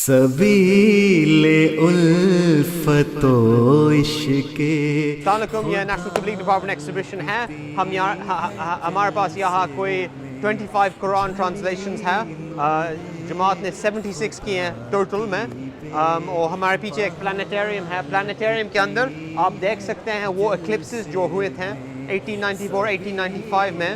سبیل الفت و عشق. السلام علیکم، یہ نیشنل تبلیغ ڈپارٹمنٹ ایکزیبیشن ہے. ہم یہاں ہمارے پاس یہاں کوئی 25 قرآن ٹرانسلیشنز ہیں. جماعت نے 76 کی ہیں ٹوٹل میں. اور ہمارے پیچھے ایک پلانیٹیریم ہے. پلانیٹیریم کے اندر آپ دیکھ سکتے ہیں وہ ایکلپسز جو ہوئے تھے 1894-1895 میں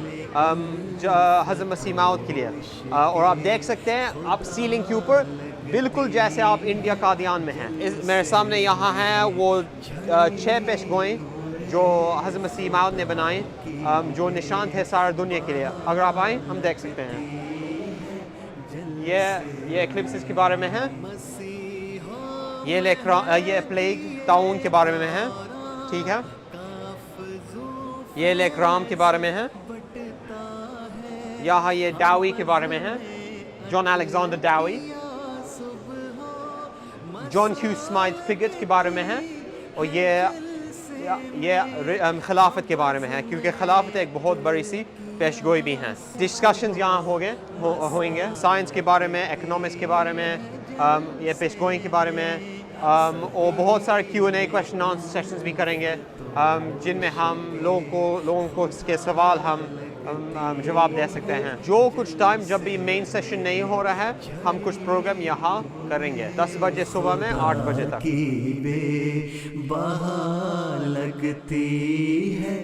حضرت مسیح موعود کے لیے. اور آپ دیکھ سکتے ہیں آپ سیلنگ کے اوپر بالکل جیسے آپ انڈیا قادیان میں ہیں. میرے سامنے یہاں ہیں وہ 6 پیش گوئیں جو حضرت مسیح موعود نے بنائیں، جو نشان تھے ساری دنیا کے لیے. اگر آپ آئیں ہم دیکھ سکتے ہیں. یہ ایکلپسز کے بارے میں ہے. یہ پلیگ ڈاؤن کے بارے میں ہے. ٹھیک ہے، یہ لیےدرج کے بارے میں ہے. یہاں یہ ڈاوی کے بارے میں ہے، John Alexander Dowie. John Hugh اسمائل فگٹ کے بارے میں ہے. اور یہ خلافت کے بارے میں ہے، کیونکہ خلافت ایک بہت بڑی سی پیش گوئی بھی ہیں. ڈسکشنز یہاں ہوئیں گے سائنس کے بارے میں، اکنامکس کے بارے میں، یہ پیش گوئی کے بارے میں. اور بہت سارے Q&A کویشچن آنسر سیشنز بھی کریں گے، جن میں ہم لوگوں کو اس کے سوال ہم جواب دے سکتے ہیں. جو کچھ ٹائم جب بھی مین سیشن نہیں ہو رہا ہے ہم کچھ پروگرام یہاں کریں گے 10 بجے صبح میں 8 بجے تک. بے بہا لگتی ہے